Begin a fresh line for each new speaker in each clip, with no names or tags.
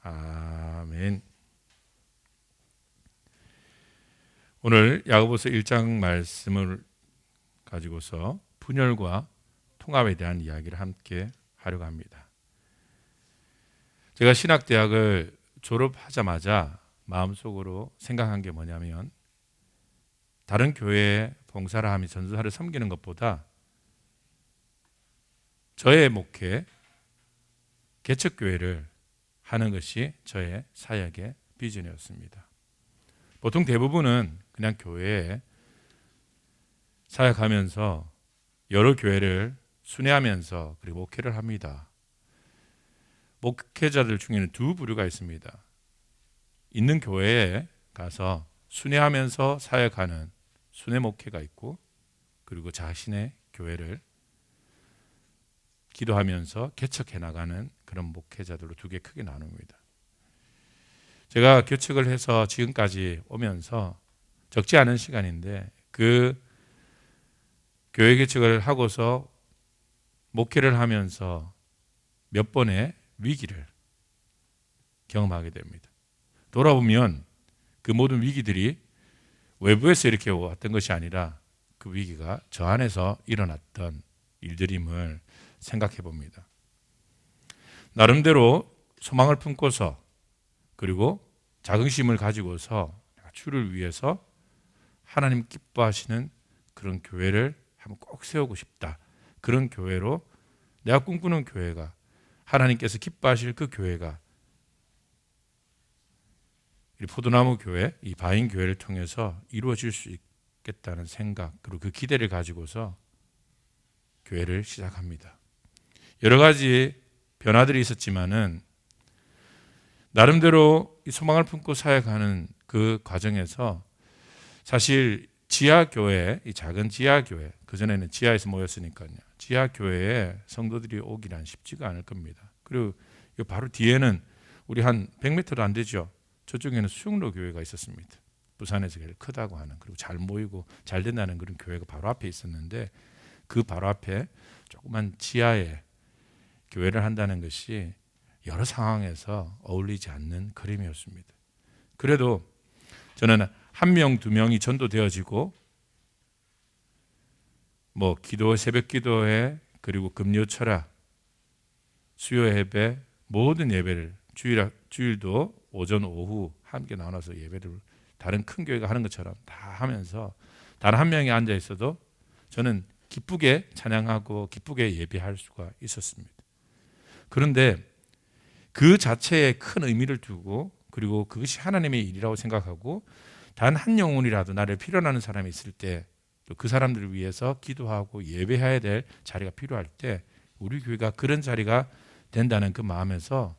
아멘. 오늘 야고보서 1장 말씀을 가지고서 분열과 통합에 대한 이야기를 함께 하려고 합니다. 제가 신학대학을 졸업하자마자 마음속으로 생각한 게 뭐냐면, 다른 교회에 봉사를 하며 전도사를 섬기는 것보다 저의 목회, 개척교회를 하는 것이 저의 사역의 비전이었습니다. 보통 대부분은 그냥 교회에 사역하면서 여러 교회를 순회하면서 그리고 목회를 합니다. 목회자들 중에는 두 부류가 있습니다. 있는 교회에 가서 순회하면서 사역하는 순회 목회가 있고, 그리고 자신의 교회를 기도하면서 개척해 나가는 그런 목회자들로 두 개 크게 나눕니다. 제가 교척을 해서 지금까지 오면서 적지 않은 시간인데, 그 교회 개척을 하고서 목회를 하면서 몇 번의 위기를 경험하게 됩니다. 돌아보면 그 모든 위기들이 외부에서 이렇게 왔던 것이 아니라 그 위기가 저 안에서 일어났던 일들임을 생각해 봅니다. 나름대로 소망을 품고서, 그리고 자긍심을 가지고서 주를 위해서 하나님 기뻐하시는 그런 교회를 한번 꼭 세우고 싶다. 그런 교회로, 내가 꿈꾸는 교회가, 하나님께서 기뻐하실 그 교회가 이 포도나무 교회, 이 바인 교회를 통해서 이루어질 수 있겠다는 생각, 그리고 그 기대를 가지고서 교회를 시작합니다. 여러 가지 변화들이 있었지만은 나름대로 이 소망을 품고 사역하는 그 과정에서 사실 지하교회, 이 작은 지하교회, 그전에는 지하에서 모였으니까요. 지하교회에 성도들이 오기란 쉽지가 않을 겁니다. 그리고 바로 뒤에는 우리 한 100m도 안 되죠. 저쪽에는 수영로 교회가 있었습니다. 부산에서 제일 크다고 하는, 그리고 잘 모이고 잘 된다는 그런 교회가 바로 앞에 있었는데, 그 바로 앞에 조그만 지하에 교회를 한다는 것이 여러 상황에서 어울리지 않는 그림이었습니다. 그래도 저는 한 명, 두 명이 전도되어지고, 기도, 새벽 기도회, 그리고 금요 철학, 수요 예배, 모든 예배를 주일도 오전, 오후 함께 나눠서 예배를 다른 큰 교회가 하는 것처럼 다 하면서 단 한 명이 앉아 있어도 저는 기쁘게 찬양하고 기쁘게 예배할 수가 있었습니다. 그런데 그 자체에 큰 의미를 두고, 그리고 그것이 하나님의 일이라고 생각하고, 단 한 영혼이라도 나를 필요하는 사람이 있을 때, 또 그 사람들을 위해서 기도하고 예배해야 될 자리가 필요할 때 우리 교회가 그런 자리가 된다는 그 마음에서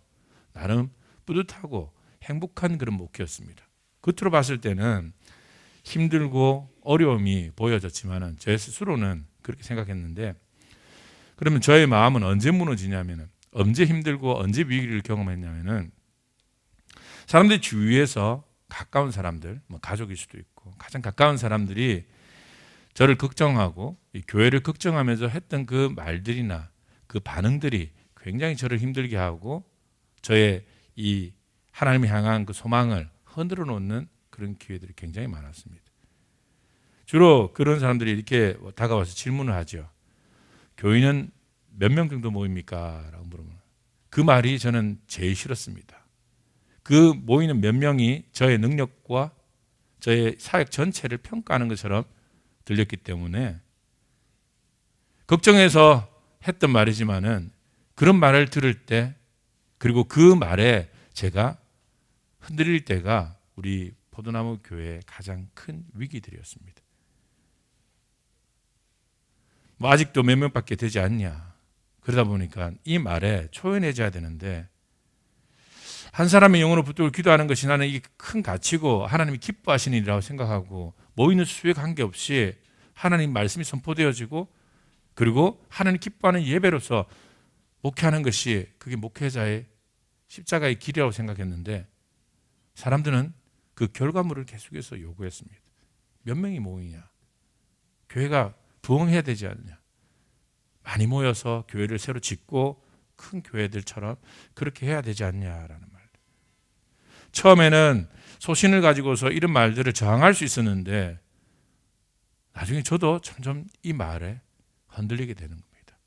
나름 뿌듯하고 행복한 그런 목회였습니다. 겉으로 봤을 때는 힘들고 어려움이 보여졌지만은 제 스스로는 그렇게 생각했는데, 그러면 저의 마음은 언제 무너지냐면은, 언제 힘들고 언제 위기를 경험했냐면은, 사람들이 주위에서 가까운 사람들, 가족일 수도 있고 가장 가까운 사람들이 저를 걱정하고 이 교회를 걱정하면서 했던 그 말들이나 그 반응들이 굉장히 저를 힘들게 하고, 저의 이 하나님을 향한 그 소망을 흔들어 놓는 그런 기회들이 굉장히 많았습니다. 주로 그런 사람들이 이렇게 다가와서 질문을 하죠. 교인은 몇 명 정도 모입니까? 라고 물으면, 그 말이 저는 제일 싫었습니다. 그 모이는 몇 명이 저의 능력과 저의 사역 전체를 평가하는 것처럼 들렸기 때문에 걱정해서 했던 말이지만은, 그런 말을 들을 때, 그리고 그 말에 제가 흔들릴 때가 우리 포도나무 교회의 가장 큰 위기들이었습니다. 아직도 몇 명밖에 되지 않냐. 그러다 보니까 이 말에 초연해져야 되는데, 한 사람의 영혼을 붙들고 기도하는 것이 나는 이게 큰 가치고 하나님이 기뻐하시는 일이라고 생각하고, 모이는 수에 관계없이 하나님 말씀이 선포되어지고, 그리고 하나님 기뻐하는 예배로서 목회하는 것이 그게 목회자의 십자가의 길이라고 생각했는데, 사람들은 그 결과물을 계속해서 요구했습니다. 몇 명이 모이냐, 교회가 부흥해야 되지 않느냐, 많이 모여서 교회를 새로 짓고 큰 교회들처럼 그렇게 해야 되지 않냐라는 말. 처음에는 소신을 가지고서 이런 말들을 저항할 수 있었는데 나중에 저도 점점 이 말에 흔들리게 되는 겁니다.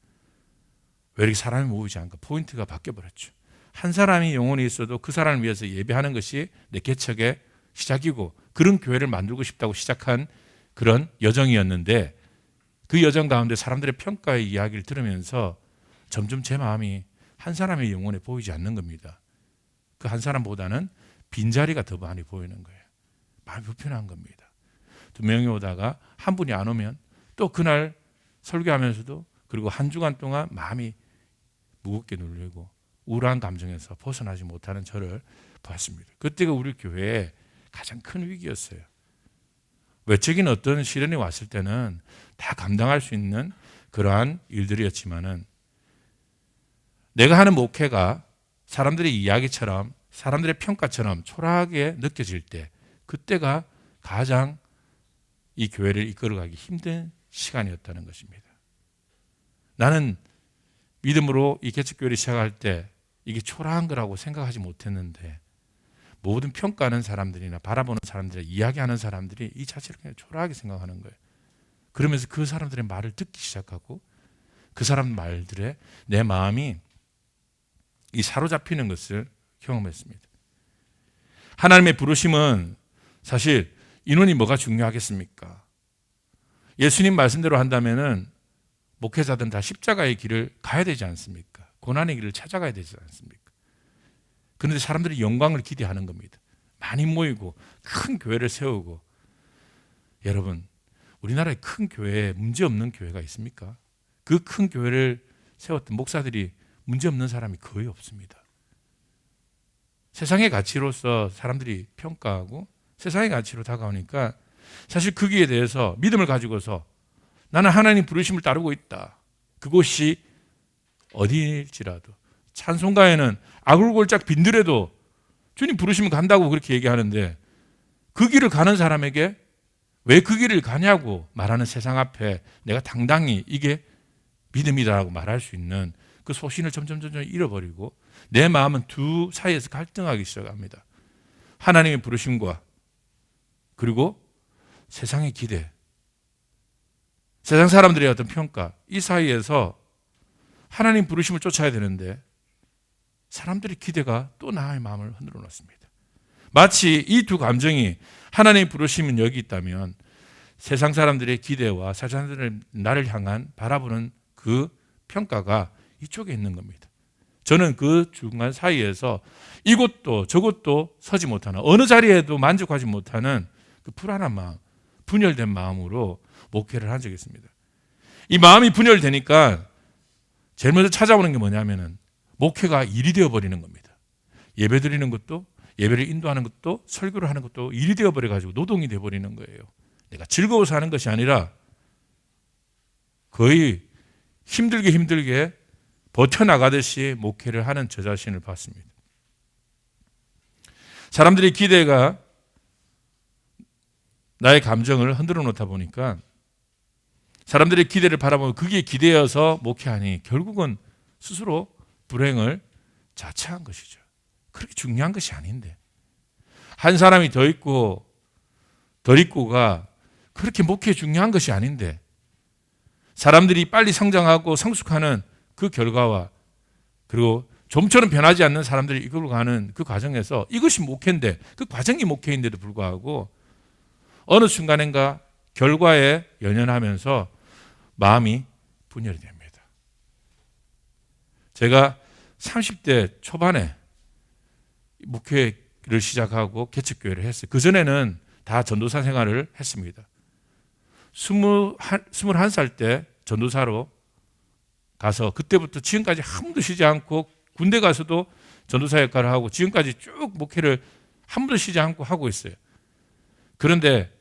왜 이렇게 사람이 모이지 않을까? 포인트가 바뀌어버렸죠. 한 사람이 영혼이 있어도 그 사람을 위해서 예배하는 것이 내 개척의 시작이고 그런 교회를 만들고 싶다고 시작한 그런 여정이었는데 그 여정 가운데 사람들의 평가의 이야기를 들으면서 점점 제 마음이 한 사람의 영혼에 보이지 않는 겁니다. 그 한 사람보다는 빈자리가 더 많이 보이는 거예요. 마음이 불편한 겁니다. 2명이 오다가 한 분이 안 오면 또 그날 설교하면서도 그리고 한 주간 동안 마음이 무겁게 눌리고 우울한 감정에서 벗어나지 못하는 저를 봤습니다. 그때가 우리 교회의 가장 큰 위기였어요. 외적인 어떤 시련이 왔을 때는 다 감당할 수 있는 그러한 일들이었지만은 내가 하는 목회가 사람들의 이야기처럼 사람들의 평가처럼 초라하게 느껴질 때 그때가 가장 이 교회를 이끌어가기 힘든 시간이었다는 것입니다. 나는 믿음으로 이 개척교회를 시작할 때 이게 초라한 거라고 생각하지 못했는데 모든 평가하는 사람들이나 바라보는 사람들이 이야기하는 사람들이 이 자체를 그냥 초라하게 생각하는 거예요. 그러면서 그 사람들의 말을 듣기 시작하고 그 사람 말들에 내 마음이 이 사로잡히는 것을 경험했습니다. 하나님의 부르심은 사실 인원이 뭐가 중요하겠습니까? 예수님 말씀대로 한다면은 목회자들은 다 십자가의 길을 가야 되지 않습니까? 고난의 길을 찾아가야 되지 않습니까? 그런데 사람들이 영광을 기대하는 겁니다. 많이 모이고 큰 교회를 세우고 여러분 우리나라에 큰 교회에 문제없는 교회가 있습니까? 그 큰 교회를 세웠던 목사들이 문제없는 사람이 거의 없습니다. 세상의 가치로서 사람들이 평가하고 세상의 가치로 다가오니까 사실 거기에 대해서 믿음을 가지고서 나는 하나님 부르심을 따르고 있다. 그곳이 어디일지라도 찬송가에는 아굴골짝 빈들에도 주님 부르시면 간다고 그렇게 얘기하는데 그 길을 가는 사람에게 왜 그 길을 가냐고 말하는 세상 앞에 내가 당당히 이게 믿음이다라고 말할 수 있는 그 소신을 점점 잃어버리고 내 마음은 두 사이에서 갈등하기 시작합니다. 하나님의 부르심과 그리고 세상의 기대, 세상 사람들의 어떤 평가 이 사이에서 하나님 부르심을 쫓아야 되는데 사람들의 기대가 또 나의 마음을 흔들어 놓습니다. 마치 이 두 감정이 하나님의 부르심은 여기 있다면 세상 사람들의 기대와 세상 사람들의 나를 향한 바라보는 그 평가가 이쪽에 있는 겁니다. 저는 그 중간 사이에서 이곳도 저곳도 서지 못하는 어느 자리에도 만족하지 못하는 그 불안한 마음, 분열된 마음으로 목회를 한 적이 있습니다. 이 마음이 분열되니까 제일 먼저 찾아오는 게 뭐냐면은 목회가 일이 되어버리는 겁니다. 예배 드리는 것도 예배를 인도하는 것도 설교를 하는 것도 일이 되어버려가지고 노동이 되어버리는 거예요. 내가 즐거워서 하는 것이 아니라 거의 힘들게 버텨나가듯이 목회를 하는 저 자신을 봤습니다. 사람들의 기대가 나의 감정을 흔들어 놓다 보니까 사람들의 기대를 바라보면 그게 기대여서 목회하니 결국은 스스로 불행을 자처한 것이죠. 그렇게 중요한 것이 아닌데 한 사람이 더 있고 덜 있고가 그렇게 목회에 중요한 것이 아닌데 사람들이 빨리 성장하고 성숙하는 그 결과와 그리고 좀처럼 변하지 않는 사람들이 이끌고 가는 그 과정에서 이것이 목회인데 그 과정이 목회인데도 불구하고 어느 순간인가 결과에 연연하면서 마음이 분열이 됩니다. 제가 30대 초반에 목회를 시작하고 개척교회를 했어요. 그전에는 다 전도사 생활을 했습니다. 21살 때 전도사로 가서 그때부터 지금까지 한 번도 쉬지 않고 군대 가서도 전도사 역할을 하고 지금까지 쭉 목회를 한 번도 쉬지 않고 하고 있어요. 그런데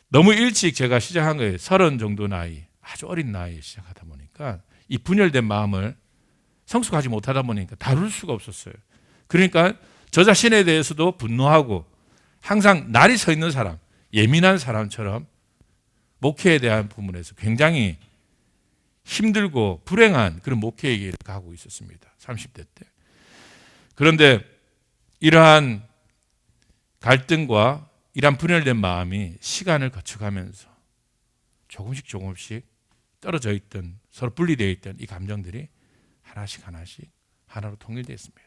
너무 일찍 제가 시작한 거예요. 30 정도 나이, 아주 어린 나이에 시작하다 보니까 이 분열된 마음을 성숙하지 못하다 보니까 다룰 수가 없었어요. 그러니까 저 자신에 대해서도 분노하고 항상 날이 서 있는 사람, 예민한 사람처럼 목회에 대한 부분에서 굉장히 힘들고 불행한 그런 목회의 길을 가고 있었습니다. 30대 때. 그런데 이러한 갈등과 이런 분열된 마음이 시간을 거쳐가면서 조금씩 떨어져 있던, 서로 분리되어 있던 이 감정들이 하나씩 하나로 통일되었습니다.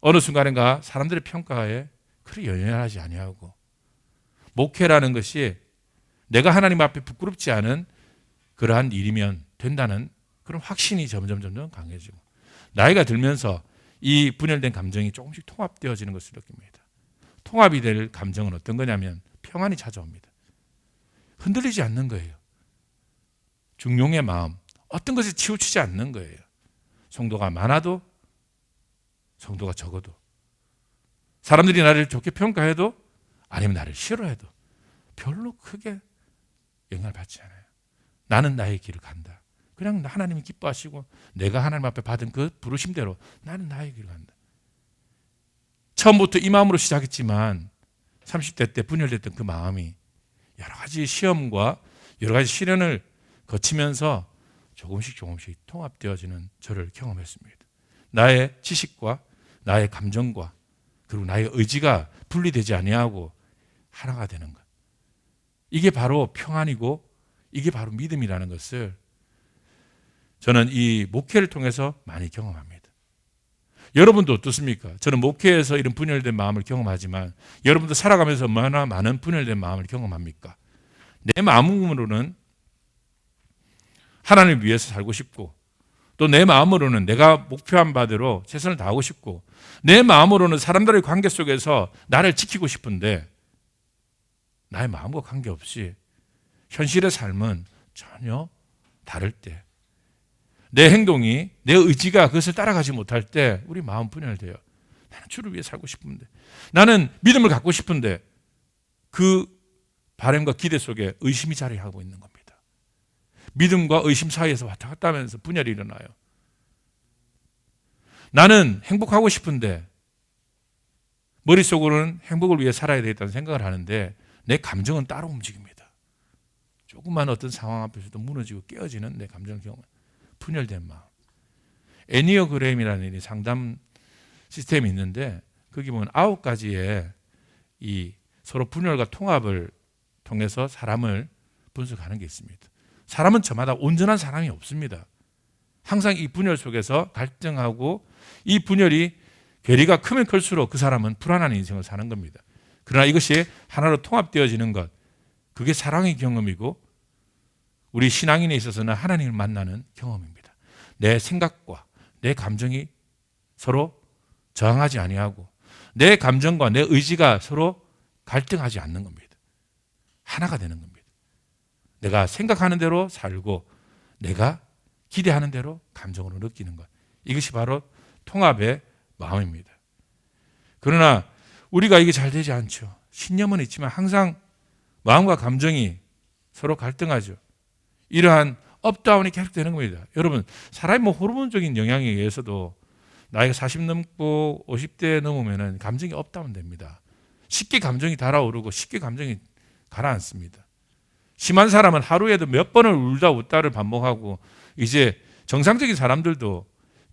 어느 순간인가 사람들의 평가에 그리 연연하지 아니하고, 목회라는 것이 내가 하나님 앞에 부끄럽지 않은 그러한 일이면 된다는 그런 확신이 점점 강해지고, 나이가 들면서 이 분열된 감정이 조금씩 통합되어지는 것을 느낍니다. 통합이 될 감정은 어떤 거냐면 평안이 찾아옵니다. 흔들리지 않는 거예요. 중용의 마음, 어떤 것에 치우치지 않는 거예요. 성도가 많아도 성도가 적어도, 사람들이 나를 좋게 평가해도 아니면 나를 싫어해도 별로 크게 영향을 받지 않아요. 나는 나의 길을 간다. 그냥 하나님이 기뻐하시고 내가 하나님 앞에 받은 그 부르심대로 나는 나의 길을 간다. 처음부터 이 마음으로 시작했지만 30대 때 분열됐던 그 마음이 여러 가지 시험과 여러 가지 시련을 거치면서 조금씩 통합되어지는 저를 경험했습니다. 나의 지식과 나의 감정과 그리고 나의 의지가 분리되지 아니하고 하나가 되는 것. 이게 바로 평안이고 이게 바로 믿음이라는 것을 저는 이 목회를 통해서 많이 경험합니다. 여러분도 어떻습니까? 저는 목회에서 이런 분열된 마음을 경험하지만 여러분도 살아가면서 얼마나 많은 분열된 마음을 경험합니까? 내 마음으로는 하나님을 위해서 살고 싶고, 또 내 마음으로는 내가 목표한 바대로 최선을 다하고 싶고, 내 마음으로는 사람들의 관계 속에서 나를 지키고 싶은데 나의 마음과 관계없이 현실의 삶은 전혀 다를 때, 내 행동이, 내 의지가 그것을 따라가지 못할 때 우리 마음 분열돼요. 나는 주를 위해 살고 싶은데, 나는 믿음을 갖고 싶은데 그 바람과 기대 속에 의심이 자리하고 있는 겁니다. 믿음과 의심 사이에서 왔다 갔다 하면서 분열이 일어나요. 나는 행복하고 싶은데 머릿속으로는 행복을 위해 살아야 되겠다는 생각을 하는데 내 감정은 따로 움직입니다. 조금만 어떤 상황 앞에서도 무너지고 깨어지는 내 감정 경험, 분열된 마음. 애니어그램이라는 상담 시스템이 있는데 거기 보면 9가지의 이 서로 분열과 통합을 통해서 사람을 분석하는 게 있습니다. 사람은 저마다 온전한 사람이 없습니다. 항상 이 분열 속에서 갈등하고 이 분열이 괴리가 크면 클수록 그 사람은 불안한 인생을 사는 겁니다. 그러나 이것이 하나로 통합되어지는 것, 그게 사랑의 경험이고 우리 신앙인에 있어서는 하나님을 만나는 경험입니다. 내 생각과 내 감정이 서로 저항하지 아니하고 내 감정과 내 의지가 서로 갈등하지 않는 겁니다. 하나가 되는 겁니다. 내가 생각하는 대로 살고 내가 기대하는 대로 감정으로 느끼는 것, 이것이 바로 통합의 마음입니다. 그러나 우리가 이게 잘 되지 않죠. 신념은 있지만 항상 마음과 감정이 서로 갈등하죠. 이러한 업다운이 계속되는 겁니다. 여러분, 사람이 호르몬적인 영향에 의해서도 나이가 40 넘고 50대 넘으면 감정이 업다운 됩니다. 쉽게 감정이 달아오르고 쉽게 감정이 가라앉습니다. 심한 사람은 하루에도 몇 번을 울다 웃다를 반복하고, 이제 정상적인 사람들도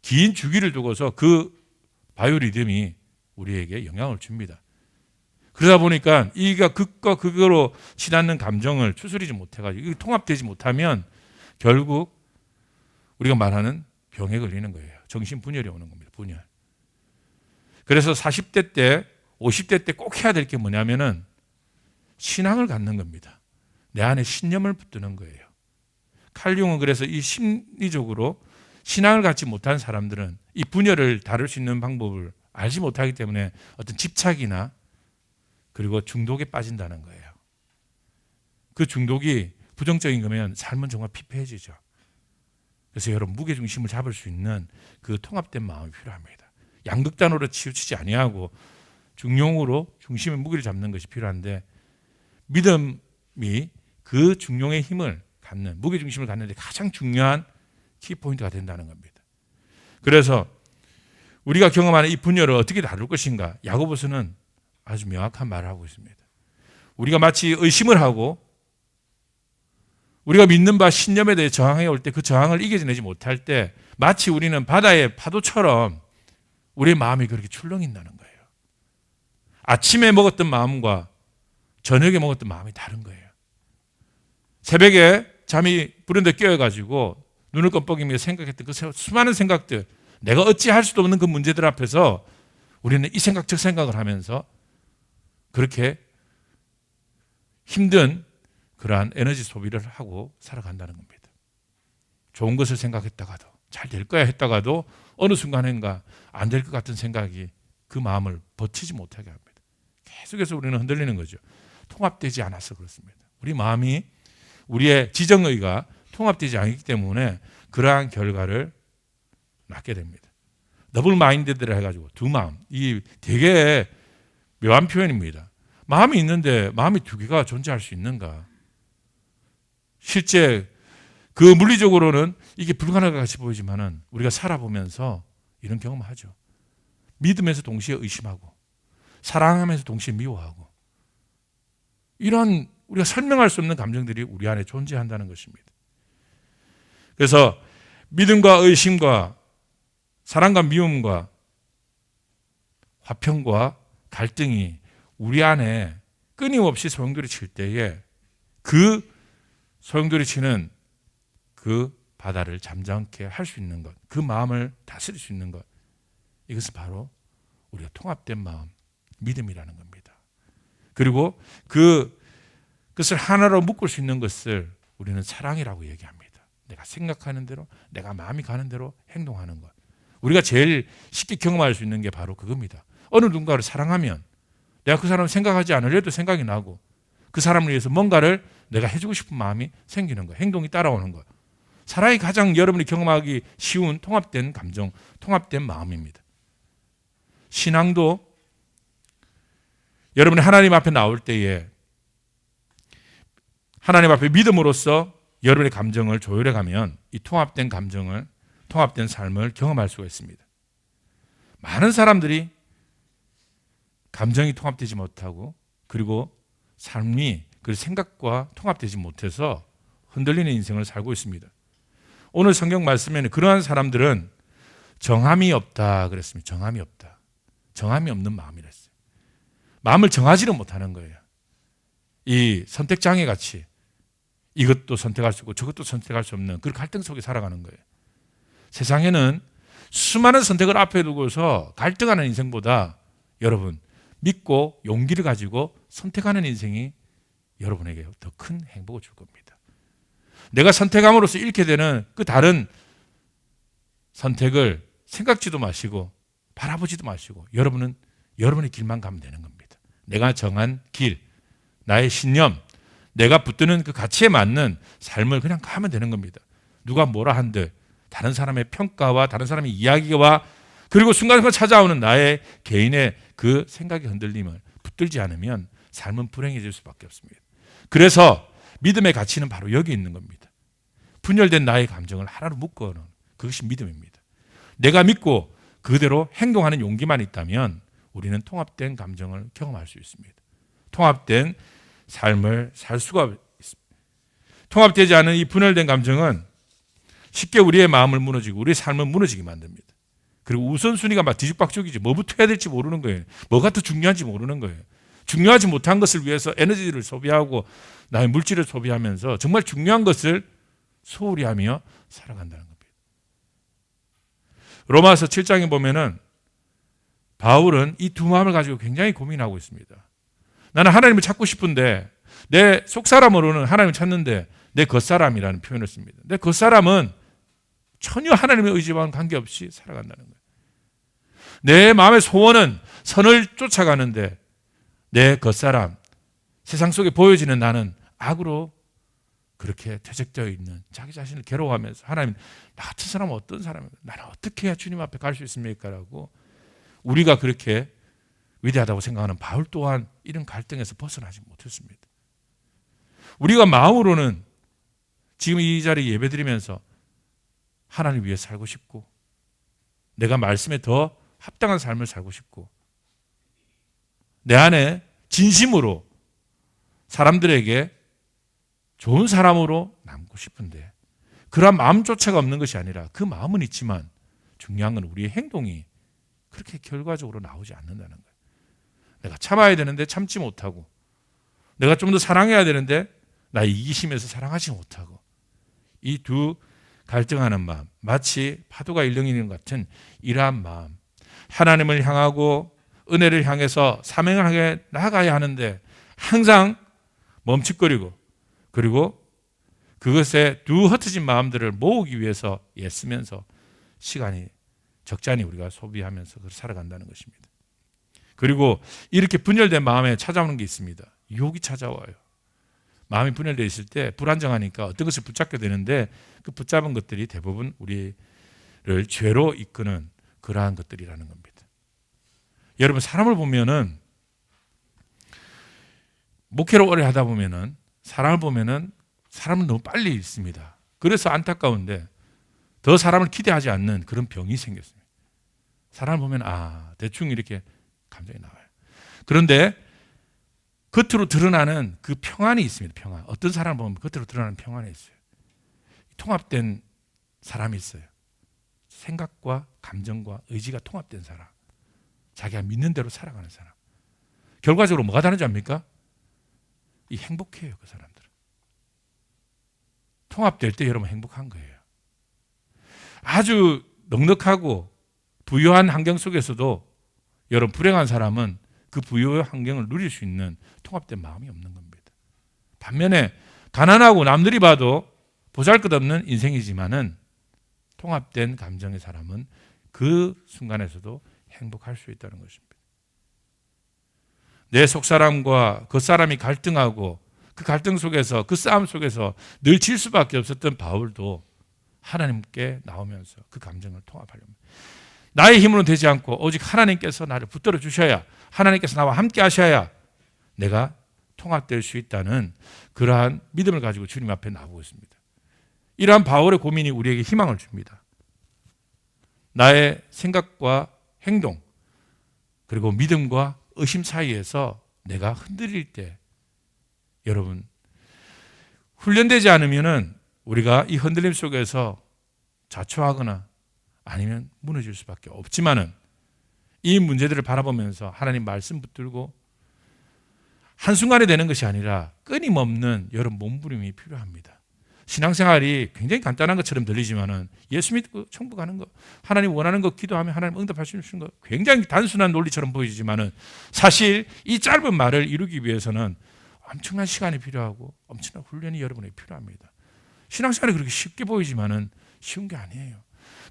긴 주기를 두고서 그 바이오리듬이 우리에게 영향을 줍니다. 그러다 보니까 이가 극과 극으로 치닫는 감정을 추스리지 못해가지고 이게 통합되지 못하면 결국 우리가 말하는 병에 걸리는 거예요. 정신분열이 오는 겁니다. 분열. 그래서 40대 때, 50대 때 꼭 해야 될 게 뭐냐면은 신앙을 갖는 겁니다. 내 안에 신념을 붙드는 거예요. 칼 융은 그래서 이 심리적으로 신앙을 갖지 못한 사람들은 이 분열을 다룰 수 있는 방법을 알지 못하기 때문에 어떤 집착이나 그리고 중독에 빠진다는 거예요. 그 중독이 부정적인 거면 삶은 정말 피폐해지죠. 그래서 여러분, 무게중심을 잡을 수 있는 그 통합된 마음이 필요합니다. 양극단으로 치우치지 아니하고 중용으로 중심의 무게를 잡는 것이 필요한데, 믿음이 그 중용의 힘을 갖는, 무게중심을 갖는 데 가장 중요한 키포인트가 된다는 겁니다. 그래서 우리가 경험하는 이 분열을 어떻게 다룰 것인가, 야고보서는 아주 명확한 말을 하고 있습니다. 우리가 마치 의심을 하고 우리가 믿는 바 신념에 대해 저항해 올 때 그 저항을 이겨내지 못할 때 마치 우리는 바다의 파도처럼 우리의 마음이 그렇게 출렁인다는 거예요. 아침에 먹었던 마음과 저녁에 먹었던 마음이 다른 거예요. 새벽에 잠이 부른데 깨어가지고 눈을 껌뻑이며 생각했던 그 수많은 생각들, 내가 어찌할 수도 없는 그 문제들 앞에서 우리는 이 생각 저 생각을 하면서 그렇게 힘든 그러한 에너지 소비를 하고 살아간다는 겁니다. 좋은 것을 생각했다가도 잘 될 거야 했다가도 어느 순간인가 안 될 것 같은 생각이 그 마음을 버티지 못하게 합니다. 계속해서 우리는 흔들리는 거죠. 통합되지 않아서 그렇습니다. 우리 마음이 우리의 지정의가 통합되지 않기 때문에 그러한 결과를 낳게 됩니다. 더블 마인드를 해가지고 두 마음, 이 되게 묘한 표현입니다. 마음이 있는데 마음이 두 개가 존재할 수 있는가? 실제 그 물리적으로는 이게 불가능한 것 같이 보이지만은 우리가 살아보면서 이런 경험을 하죠. 믿으면서 동시에 의심하고 사랑하면서 동시에 미워하고 이런 우리가 설명할 수 없는 감정들이 우리 안에 존재한다는 것입니다. 그래서 믿음과 의심과 사랑과 미움과 화평과 갈등이 우리 안에 끊임없이 소용돌이 칠 때에 그 소용돌이 치는 그 바다를 잠잠케 할 수 있는 것, 그 마음을 다스릴 수 있는 것, 이것은 바로 우리가 통합된 마음, 믿음이라는 겁니다. 그리고 그것을 하나로 묶을 수 있는 것을 우리는 사랑이라고 얘기합니다. 내가 생각하는 대로, 내가 마음이 가는 대로 행동하는 것. 우리가 제일 쉽게 경험할 수 있는 게 바로 그겁니다. 어느 누군가를 사랑하면 내가 그 사람을 생각하지 않으려도 생각이 나고 그 사람을 위해서 뭔가를 내가 해주고 싶은 마음이 생기는 거, 행동이 따라오는 거. 사랑이 가장 여러분이 경험하기 쉬운 통합된 감정, 통합된 마음입니다. 신앙도 여러분이 하나님 앞에 나올 때에 하나님 앞에 믿음으로써 여러분의 감정을 조율해 가면 이 통합된 감정을, 통합된 삶을 경험할 수가 있습니다. 많은 사람들이 감정이 통합되지 못하고 그리고 삶이 그 생각과 통합되지 못해서 흔들리는 인생을 살고 있습니다. 오늘 성경 말씀에는 그러한 사람들은 정함이 없다 그랬습니다. 정함이 없다. 정함이 없는 마음이랬어요. 마음을 정하지를 못하는 거예요. 이 선택장애 같이 이것도 선택할 수 있고 저것도 선택할 수 없는 그 갈등 속에 살아가는 거예요. 세상에는 수많은 선택을 앞에 두고서 갈등하는 인생보다 여러분 믿고 용기를 가지고 선택하는 인생이 여러분에게 더 큰 행복을 줄 겁니다. 내가 선택함으로써 잃게 되는 그 다른 선택을 생각지도 마시고 바라보지도 마시고 여러분은 여러분의 길만 가면 되는 겁니다. 내가 정한 길, 나의 신념, 내가 붙드는 그 가치에 맞는 삶을 그냥 가면 되는 겁니다. 누가 뭐라 한들 다른 사람의 평가와 다른 사람의 이야기와 그리고 순간순간 찾아오는 나의 개인의 그 생각의 흔들림을 붙들지 않으면 삶은 불행해질 수밖에 없습니다. 그래서 믿음의 가치는 바로 여기 있는 겁니다. 분열된 나의 감정을 하나로 묶어놓은 그것이 믿음입니다. 내가 믿고 그대로 행동하는 용기만 있다면 우리는 통합된 감정을 경험할 수 있습니다. 통합된 삶을 살 수가 있습니다. 통합되지 않은 이 분열된 감정은 쉽게 우리의 마음을 무너지고 우리의 삶을 무너지게 만듭니다. 그리고 우선순위가 막 뒤죽박죽이지 뭐부터 해야 될지 모르는 거예요. 뭐가 더 중요한지 모르는 거예요. 중요하지 못한 것을 위해서 에너지를 소비하고 나의 물질을 소비하면서 정말 중요한 것을 소홀히 하며 살아간다는 겁니다. 로마서 7장에 보면은 바울은 이 두 마음을 가지고 굉장히 고민하고 있습니다. 나는 하나님을 찾고 싶은데 내 속사람으로는 하나님을 찾는데 내 겉사람이라는 표현을 씁니다. 내 겉사람은 전혀 하나님의 의지와는 관계없이 살아간다는 거예요. 내 마음의 소원은 선을 쫓아가는데 내 겉사람, 세상 속에 보여지는 나는 악으로 그렇게 퇴색되어 있는 자기 자신을 괴로워하면서 하나님, 나 같은 사람은 어떤 사람입니까? 나는 어떻게 해야 주님 앞에 갈 수 있습니까? 라고 우리가 그렇게 위대하다고 생각하는 바울 또한 이런 갈등에서 벗어나지 못했습니다. 우리가 마음으로는 지금 이 자리에 예배드리면서 하나님 위해 살고 싶고 내가 말씀에 더 합당한 삶을 살고 싶고 내 안에 진심으로 사람들에게 좋은 사람으로 남고 싶은데 그런 마음조차가 없는 것이 아니라 그 마음은 있지만 중요한 건 우리의 행동이 그렇게 결과적으로 나오지 않는다는 거예요. 내가 참아야 되는데 참지 못하고, 내가 좀 더 사랑해야 되는데 나의 이기심에서 사랑하지 못하고, 이 두 갈등하는 마음, 마치 파도가 일렁이는 것 같은 이러한 마음, 하나님을 향하고 은혜를 향해서 사명을 향해 나아가야 하는데 항상 멈칫거리고, 그리고 그것에 두 흩어진 마음들을 모으기 위해서 애쓰면서 시간이 적잖이 우리가 소비하면서 그걸 살아간다는 것입니다. 그리고 이렇게 분열된 마음에 찾아오는 게 있습니다. 유혹이 찾아와요. 마음이 분열되어 있을 때 불안정하니까 어떤 것을 붙잡게 되는데, 그 붙잡은 것들이 대부분 우리를 죄로 이끄는 그러한 것들이라는 겁니다. 여러분, 사람을 보면은, 목회를 오래 하다 보면은 사람을 보면은 사람은 너무 빨리 읽습니다. 그래서 안타까운데 더 사람을 기대하지 않는 그런 병이 생겼습니다. 사람을 보면 대충 이렇게 감정이 나와요. 그런데 겉으로 드러나는 그 평안이 있습니다. 평안. 어떤 사람을 보면 겉으로 드러나는 평안이 있어요. 통합된 사람이 있어요. 생각과 감정과 의지가 통합된 사람. 자기가 믿는 대로 살아가는 사람. 결과적으로 뭐가 다른지 압니까? 이 행복해요, 그 사람들은. 통합될 때 여러분 행복한 거예요. 아주 넉넉하고 부유한 환경 속에서도 여러분 불행한 사람은 그 부유의 환경을 누릴 수 있는 통합된 마음이 없는 겁니다. 반면에 가난하고 남들이 봐도 보잘것없는 인생이지만은 통합된 감정의 사람은 그 순간에서도 행복할 수 있다는 것입니다. 내 속사람과 겉사람이 갈등하고 그 갈등 속에서, 그 싸움 속에서 늘 질 수밖에 없었던 바울도 하나님께 나오면서 그 감정을 통합하려면, 나의 힘으로는 되지 않고 오직 하나님께서 나를 붙들어 주셔야, 하나님께서 나와 함께 하셔야 내가 통합될 수 있다는 그러한 믿음을 가지고 주님 앞에 나오고 있습니다. 이러한 바울의 고민이 우리에게 희망을 줍니다. 나의 생각과 행동, 그리고 믿음과 의심 사이에서 내가 흔들릴 때, 여러분, 훈련되지 않으면은 우리가 이 흔들림 속에서 자초하거나 아니면 무너질 수밖에 없지만은, 이 문제들을 바라보면서 하나님 말씀 붙들고 한순간에 되는 것이 아니라 끊임없는 여러분 몸부림이 필요합니다. 신앙생활이 굉장히 간단한 것처럼 들리지만은, 예수 믿고 천국 가는 거, 하나님 원하는 거 기도하면 하나님 응답하시는 거, 굉장히 단순한 논리처럼 보이지만은 사실 이 짧은 말을 이루기 위해서는 엄청난 시간이 필요하고 엄청난 훈련이 여러분에게 필요합니다. 신앙생활이 그렇게 쉽게 보이지만은 쉬운 게 아니에요.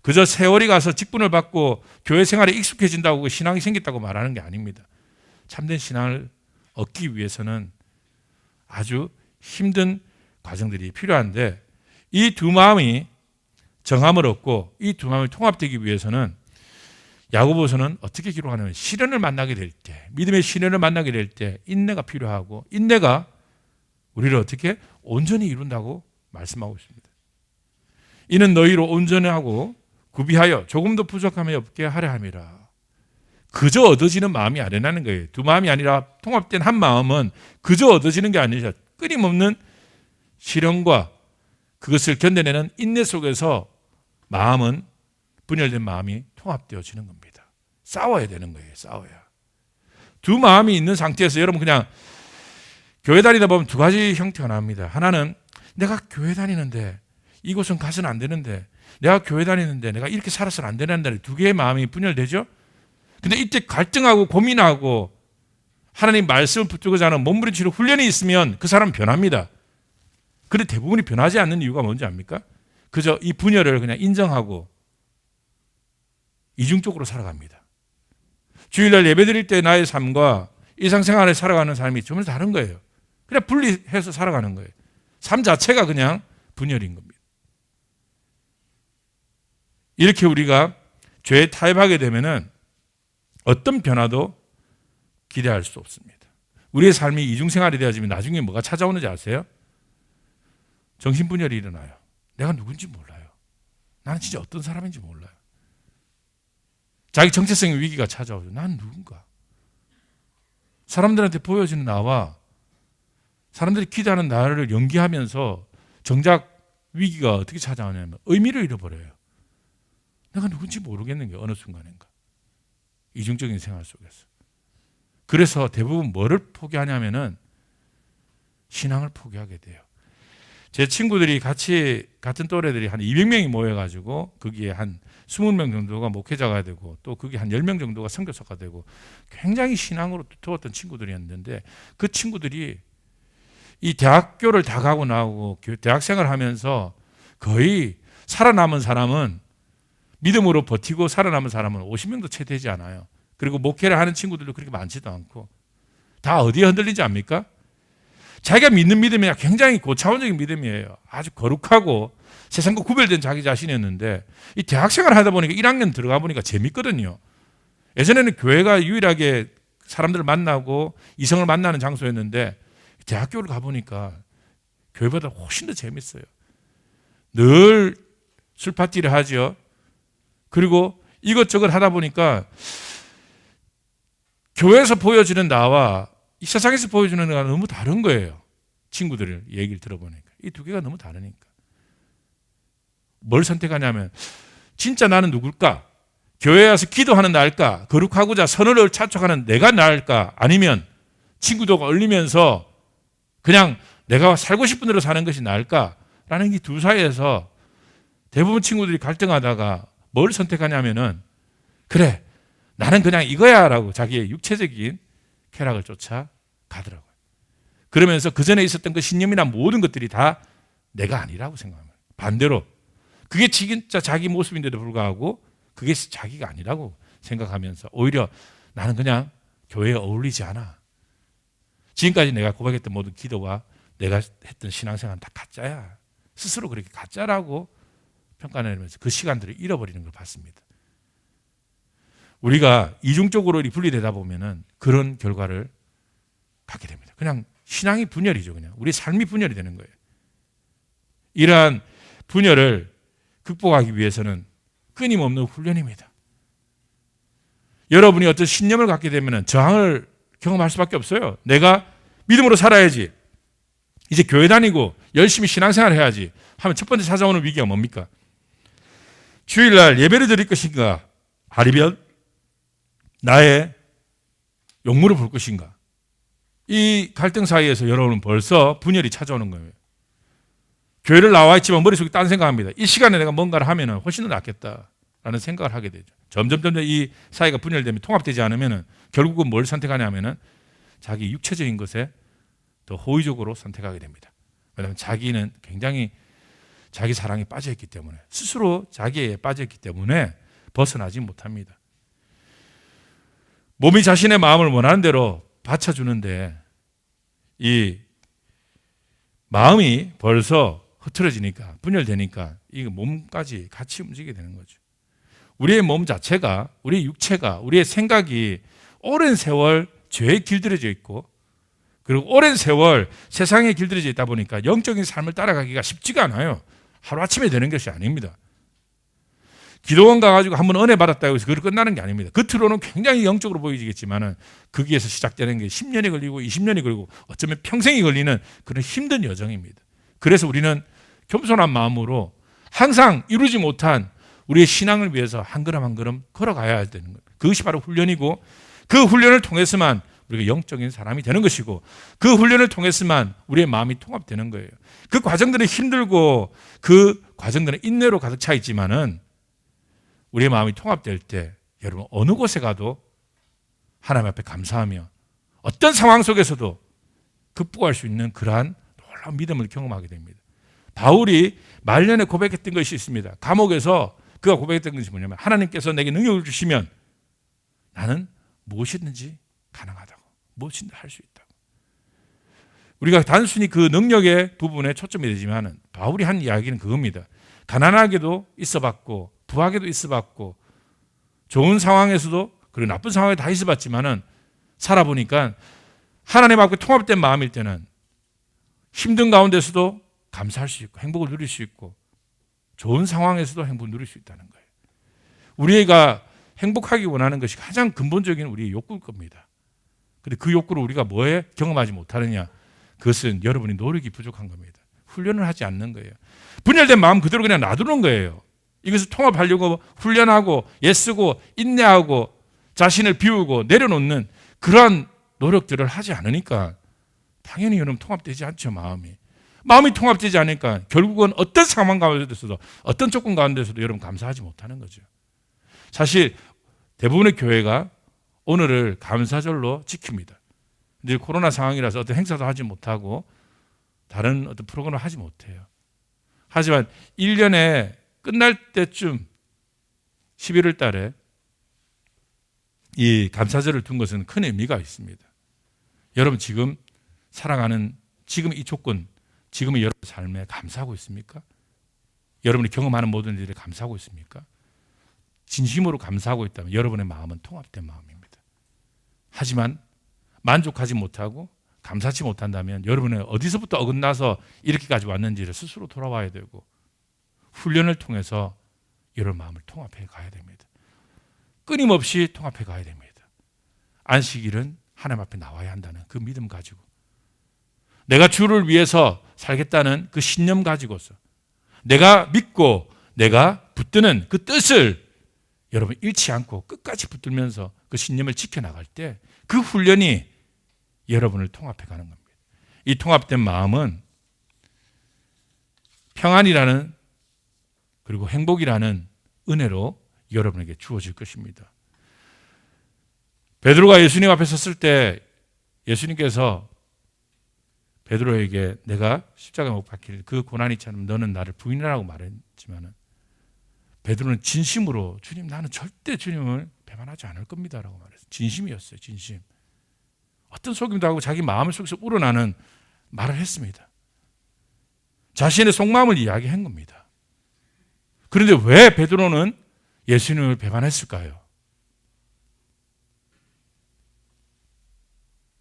그저 세월이 가서 직분을 받고 교회 생활에 익숙해진다고 신앙이 생겼다고 말하는 게 아닙니다. 참된 신앙을 얻기 위해서는 아주 힘든 과정들이 필요한데, 이 두 마음이 정함을 얻고 이 두 마음이 통합되기 위해서는 야고보서는 어떻게 기록하냐면, 시련을 만나게 될 때, 믿음의 시련을 만나게 될 때 인내가 필요하고, 인내가 우리를 어떻게 온전히 이룬다고 말씀하고 있습니다. 이는 너희로 온전하고 구비하여 조금도 부족함이 없게 하려 함이라. 그저 얻어지는 마음이 아니라는 거예요. 두 마음이 아니라 통합된 한 마음은 그저 얻어지는 게 아니라 끊임없는 시련과 그것을 견뎌내는 인내 속에서 마음은, 분열된 마음이 통합되어지는 겁니다. 싸워야 되는 거예요. 싸워야. 두 마음이 있는 상태에서 여러분 그냥 교회 다니다 보면 두 가지 형태가 나옵니다. 하나는 내가 교회 다니는데 이곳은 가서는 안 되는데, 내가 교회 다니는데 내가 이렇게 살아서는 안 되는데, 두 개의 마음이 분열되죠. 근데 이때 갈등하고 고민하고 하나님 말씀을 붙들고자 하는 몸부림치는 훈련이 있으면 그 사람은 변합니다. 그런데 대부분이 변하지 않는 이유가 뭔지 압니까? 그저 이 분열을 그냥 인정하고 이중적으로 살아갑니다. 주일날 예배드릴 때 나의 삶과 일상생활에 살아가는 삶이 전혀 다른 거예요. 그냥 분리해서 살아가는 거예요. 삶 자체가 그냥 분열인 겁니다. 이렇게 우리가 죄에 타협하게 되면은 어떤 변화도 기대할 수 없습니다. 우리의 삶이 이중생활이 되어지면 나중에 뭐가 찾아오는지 아세요? 정신분열이 일어나요. 내가 누군지 몰라요. 나는 진짜 어떤 사람인지 몰라요. 자기 정체성의 위기가 찾아오죠. 나는 누군가? 사람들한테 보여지는 나와 사람들이 기대하는 나를 연기하면서 정작 위기가 어떻게 찾아오냐면 의미를 잃어버려요. 내가 누군지 모르겠는 게 어느 순간인가. 이중적인 생활 속에서. 그래서 대부분 뭐를 포기하냐면은 신앙을 포기하게 돼요. 제 친구들이 같은 또래들이 한 200명이 모여가지고 거기에 한 20명 정도가 목회자가 되고 또 거기 한 10명 정도가 선교사가 되고 굉장히 신앙으로 두터웠던 친구들이었는데 그 친구들이 이 대학교를 다 가고 나오고 대학생활을 하면서 거의 살아남은 사람은 믿음으로 버티고 살아남은 사람은 50명도 채 되지 않아요. 그리고 목회를 하는 친구들도 그렇게 많지도 않고 다 어디에 흔들리지 않습니까? 자기가 믿는 믿음이 굉장히 고차원적인 믿음이에요. 아주 거룩하고 세상과 구별된 자기 자신이었는데 이 대학생활을 하다 보니까 1학년 들어가 보니까 재밌거든요. 예전에는 교회가 유일하게 사람들을 만나고 이성을 만나는 장소였는데 대학교를 가보니까 교회보다 훨씬 더 재밌어요. 늘 술 파티를 하죠. 그리고 이것저것 하다 보니까 교회에서 보여주는 나와 이 세상에서 보여주는 나가 너무 다른 거예요. 친구들 얘기를 들어보니까. 이 두 개가 너무 다르니까. 뭘 선택하냐면 진짜 나는 누굴까? 교회에 와서 기도하는 나일까? 거룩하고자 선을 차촉하는 내가 나일까? 아니면 친구들과 어울리면서 그냥 내가 살고 싶은 대로 사는 것이 나을까? 라는 이 두 사이에서 대부분 친구들이 갈등하다가 뭘 선택하냐면은 그래 나는 그냥 이거야 라고 자기의 육체적인 쾌락을 쫓아 가더라고요. 그러면서 그 전에 있었던 그 신념이나 모든 것들이 다 내가 아니라고 생각합니다. 반대로 그게 진짜 자기 모습인데도 불구하고 그게 자기가 아니라고 생각하면서 오히려 나는 그냥 교회에 어울리지 않아. 지금까지 내가 고백했던 모든 기도와 내가 했던 신앙생활은 다 가짜야. 스스로 그렇게 가짜라고 평가내면서 그 시간들을 잃어버리는 걸 봤습니다. 우리가 이중적으로 분리되다 보면은 그런 결과를 갖게 됩니다. 그냥 신앙이 분열이죠. 그냥 우리 삶이 분열이 되는 거예요. 이러한 분열을 극복하기 위해서는 끊임없는 훈련입니다. 여러분이 어떤 신념을 갖게 되면은 저항을 경험할 수밖에 없어요. 내가 믿음으로 살아야지. 이제 교회 다니고 열심히 신앙생활을 해야지 하면 첫 번째 찾아오는 위기가 뭡니까? 주일날 예배를 드릴 것인가? 아니면 나의 용무를 볼 것인가? 이 갈등 사이에서 여러분은 벌써 분열이 찾아오는 거예요. 교회를 나와 있지만 머릿속에 딴 생각합니다. 이 시간에 내가 뭔가를 하면 훨씬 더 낫겠다라는 생각을 하게 되죠. 점점 이 사이가 분열되면 통합되지 않으면 결국은 뭘 선택하냐면 자기 육체적인 것에 더 호의적으로 선택하게 됩니다. 왜냐하면 자기는 굉장히 자기 사랑에 빠져있기 때문에 스스로 자기에 빠져있기 때문에 벗어나지 못합니다. 몸이 자신의 마음을 원하는 대로 받쳐주는데 이 마음이 벌써 흐트러지니까 분열되니까 이 몸까지 같이 움직이게 되는 거죠. 우리의 몸 자체가 우리의 육체가 우리의 생각이 오랜 세월 죄에 길들여져 있고 그리고 오랜 세월 세상에 길들여져 있다 보니까 영적인 삶을 따라가기가 쉽지가 않아요. 하루아침에 되는 것이 아닙니다. 기도원 가가지고 한번 은혜 받았다고 해서 그걸 끝나는 게 아닙니다. 겉으로는 굉장히 영적으로 보이지만은 거기에서 시작되는 게 10년이 걸리고 20년이 걸리고 어쩌면 평생이 걸리는 그런 힘든 여정입니다. 그래서 우리는 겸손한 마음으로 항상 이루지 못한 우리의 신앙을 위해서 한 걸음 한 걸음 걸어가야 되는 거예요. 그것이 바로 훈련이고 그 훈련을 통해서만 우리가 영적인 사람이 되는 것이고 그 훈련을 통해서만 우리의 마음이 통합되는 거예요. 그 과정들은 힘들고 그 과정들은 인내로 가득 차 있지만은 우리의 마음이 통합될 때 여러분 어느 곳에 가도 하나님 앞에 감사하며 어떤 상황 속에서도 극복할 수 있는 그러한 놀라운 믿음을 경험하게 됩니다. 바울이 말년에 고백했던 것이 있습니다. 감옥에서 그가 고백했던 것이 뭐냐면 하나님께서 내게 능력을 주시면 나는 무엇이든지 가능하다고. 무엇이든지 할 수 있다고. 우리가 단순히 그 능력의 부분에 초점이 되지만 바울이 한 이야기는 그겁니다. 가난하게도 있어봤고 부하게도 있어봤고 좋은 상황에서도 그리고 나쁜 상황에 다 있어봤지만은 살아보니까 하나님 앞에 통합된 마음일 때는 힘든 가운데서도 감사할 수 있고 행복을 누릴 수 있고 좋은 상황에서도 행복을 누릴 수 있다는 거예요. 우리가 행복하기 원하는 것이 가장 근본적인 우리의 욕구일 겁니다. 그런데 그 욕구를 우리가 뭐에 경험하지 못하느냐? 그것은 여러분이 노력이 부족한 겁니다. 훈련을 하지 않는 거예요. 분열된 마음 그대로 그냥 놔두는 거예요. 이것을 통합하려고 훈련하고 애쓰고 인내하고 자신을 비우고 내려놓는 그러한 노력들을 하지 않으니까 당연히 여러분 통합되지 않죠. 마음이 통합되지 않으니까 결국은 어떤 상황 가운데서도 어떤 조건 가운데서도 여러분 감사하지 못하는 거죠. 사실 대부분의 교회가 오늘을 감사절로 지킵니다. 근데 코로나 상황이라서 어떤 행사도 하지 못하고 다른 어떤 프로그램을 하지 못해요. 하지만 1년에 끝날 때쯤 11월 달에 이 감사절을 둔 것은 큰 의미가 있습니다. 여러분 지금 살아가는 지금 이 조건, 지금의 여러분 삶에 감사하고 있습니까? 여러분이 경험하는 모든 일에 감사하고 있습니까? 진심으로 감사하고 있다면 여러분의 마음은 통합된 마음입니다. 하지만 만족하지 못하고 감사치 못한다면 여러분은 어디서부터 어긋나서 이렇게까지 왔는지를 스스로 돌아와야 되고 훈련을 통해서 여러분 마음을 통합해 가야 됩니다. 끊임없이 통합해 가야 됩니다. 안식일은 하나님 앞에 나와야 한다는 그 믿음 가지고 내가 주를 위해서 살겠다는 그 신념 가지고서 내가 믿고 내가 붙드는 그 뜻을 여러분 잃지 않고 끝까지 붙들면서 그 신념을 지켜나갈 때 그 훈련이 여러분을 통합해 가는 겁니다. 이 통합된 마음은 평안이라는 그리고 행복이라는 은혜로 여러분에게 주어질 것입니다. 베드로가 예수님 앞에 섰을 때 예수님께서 베드로에게 내가 십자가에 못 박힐 그 고난이 있잖아 너는 나를 부인하라고 말했지만 베드로는 진심으로 주님 나는 절대 주님을 배반하지 않을 겁니다라고 말했어요. 진심이었어요. 진심. 어떤 속임도 하고 자기 마음 속에서 우러나는 말을 했습니다. 자신의 속마음을 이야기한 겁니다. 그런데 왜 베드로는 예수님을 배반했을까요?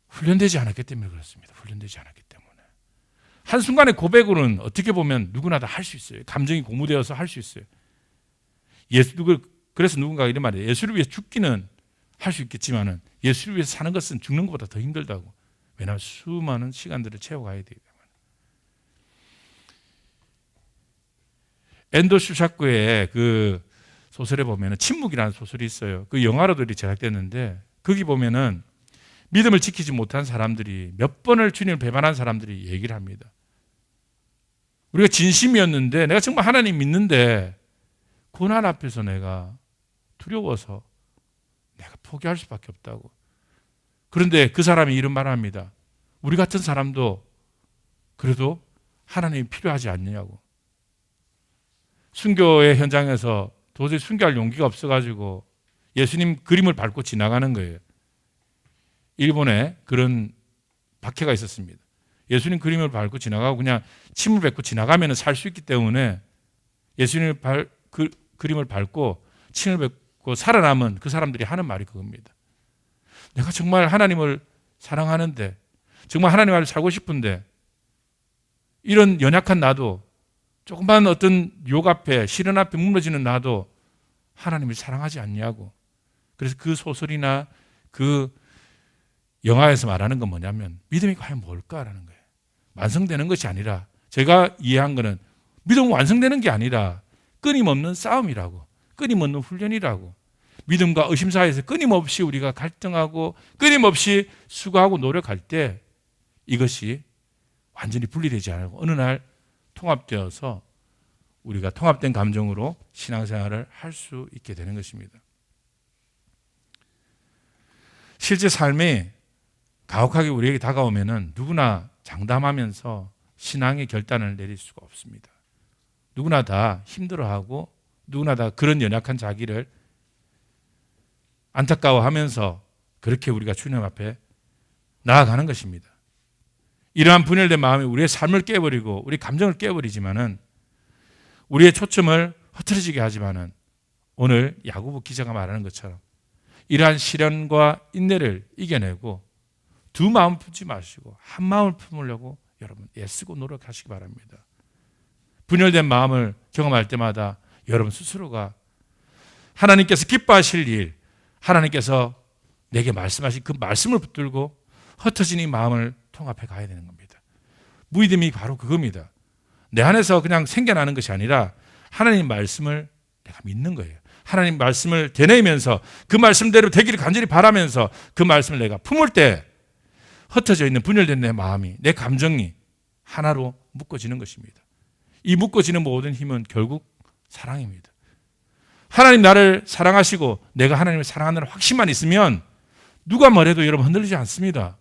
훈련되지 않았기 때문에 그렇습니다. 훈련되지 않았기 때문에. 한순간의 고백으로는 어떻게 보면 누구나 다 할 수 있어요. 감정이 고무되어서 할 수 있어요. 그래서 누군가가 이런 말이에요. 예수를 위해 죽기는 할 수 있겠지만 예수를 위해서 사는 것은 죽는 것보다 더 힘들다고. 왜냐하면 수많은 시간들을 채워가야 되기 때문에. 엔도 슈샤크의 그 소설에 보면 침묵이라는 소설이 있어요. 그 영화로도 제작됐는데 거기 보면은 믿음을 지키지 못한 사람들이 몇 번을 주님을 배반한 사람들이 얘기를 합니다. 우리가 진심이었는데 내가 정말 하나님 믿는데 고난 앞에서 내가 두려워서 내가 포기할 수밖에 없다고. 그런데 그 사람이 이런 말을 합니다. 우리 같은 사람도 그래도 하나님이 필요하지 않느냐고. 순교의 현장에서 도저히 순교할 용기가 없어가지고 예수님 그림을 밟고 지나가는 거예요. 일본에 그런 박해가 있었습니다. 예수님 그림을 밟고 지나가고 그냥 침을 뱉고 지나가면 살 수 있기 때문에 예수님 그림을 밟고 침을 뱉고 살아남은 그 사람들이 하는 말이 그겁니다. 내가 정말 하나님을 사랑하는데 정말 하나님 안에 살고 싶은데 이런 연약한 나도 조금만 어떤 유혹 앞에 시련 앞에 무너지는 나도 하나님을 사랑하지 않냐고. 그래서 그 소설이나 그 영화에서 말하는 건 뭐냐면 믿음이 과연 뭘까라는 거예요. 완성되는 것이 아니라 제가 이해한 거는 믿음은 완성되는 게 아니라 끊임없는 싸움이라고. 끊임없는 훈련이라고. 믿음과 의심 사이에서 끊임없이 우리가 갈등하고 끊임없이 수고하고 노력할 때 이것이 완전히 분리되지 않고 어느 날 통합되어서 우리가 통합된 감정으로 신앙생활을 할 수 있게 되는 것입니다. 실제 삶이 가혹하게 우리에게 다가오면은 누구나 장담하면서 신앙의 결단을 내릴 수가 없습니다. 누구나 다 힘들어하고 누구나 다 그런 연약한 자기를 안타까워하면서 그렇게 우리가 주님 앞에 나아가는 것입니다. 이러한 분열된 마음이 우리의 삶을 깨버리고 우리 감정을 깨버리지만은 우리의 초점을 흐트러지게 하지만은 오늘 야고보 기자가 말하는 것처럼 이러한 시련과 인내를 이겨내고 두 마음 품지 마시고 한 마음을 품으려고 여러분 애쓰고 노력하시기 바랍니다. 분열된 마음을 경험할 때마다 여러분 스스로가 하나님께서 기뻐하실 일, 하나님께서 내게 말씀하신 그 말씀을 붙들고 흩어진 이 마음을 통합해 가야 되는 겁니다. 믿음이 바로 그겁니다. 내 안에서 그냥 생겨나는 것이 아니라 하나님 말씀을 내가 믿는 거예요. 하나님 말씀을 되뇌이면서 그 말씀대로 되기를 간절히 바라면서 그 말씀을 내가 품을 때 흩어져 있는 분열된 내 마음이, 내 감정이 하나로 묶어지는 것입니다. 이 묶어지는 모든 힘은 결국 사랑입니다. 하나님 나를 사랑하시고 내가 하나님을 사랑하는 확신만 있으면 누가 뭐래도 여러분 흔들리지 않습니다.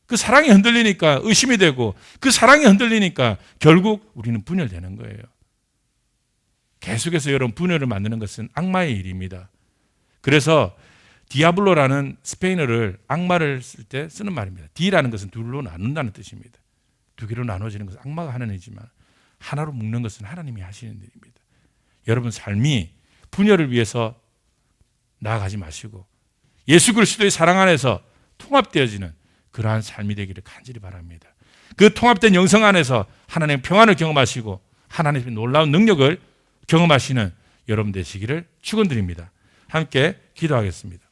그 사랑이 흔들리니까 의심이 되고 그 사랑이 흔들리니까 결국 우리는 분열되는 거예요. 계속해서 여러분 분열을 만드는 것은 악마의 일입니다. 그래서 디아블로라는 스페인어를 악마를 쓸 때 쓰는 말입니다. 디라는 것은 둘로 나눈다는 뜻입니다. 두 개로 나눠지는 것은 악마가 하는 일이지만 하나로 묶는 것은 하나님이 하시는 일입니다. 여러분 삶이 분열을 위해서 나아가지 마시고 예수 그리스도의 사랑 안에서 통합되어지는 그러한 삶이 되기를 간절히 바랍니다. 그 통합된 영성 안에서 하나님의 평안을 경험하시고 하나님의 놀라운 능력을 경험하시는 여러분 되시기를 축원드립니다. 함께 기도하겠습니다.